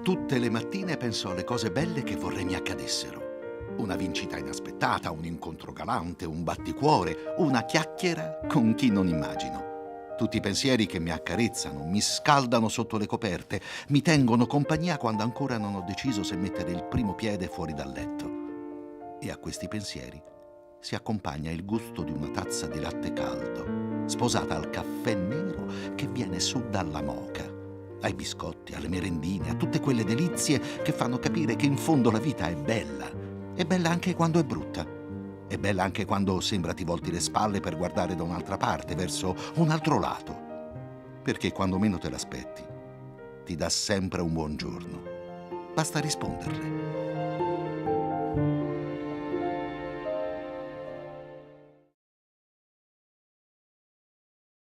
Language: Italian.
Tutte le mattine penso alle cose belle che vorrei mi accadessero. Una vincita inaspettata, un incontro galante, un batticuore, una chiacchiera con chi non immagino. Tutti pensieri che mi accarezzano, mi scaldano sotto le coperte, mi tengono compagnia quando ancora non ho deciso se mettere il primo piede fuori dal letto. E a questi pensieri si accompagna il gusto di una tazza di latte caldo, sposata al caffè nero che viene su dalla moka, ai biscotti, alle merendine, a tutte quelle delizie che fanno capire che in fondo la vita è bella. È bella anche quando è brutta. È bella anche quando sembra ti volti le spalle per guardare da un'altra parte, verso un altro lato. Perché quando meno te l'aspetti, ti dà sempre un buongiorno. Basta risponderle.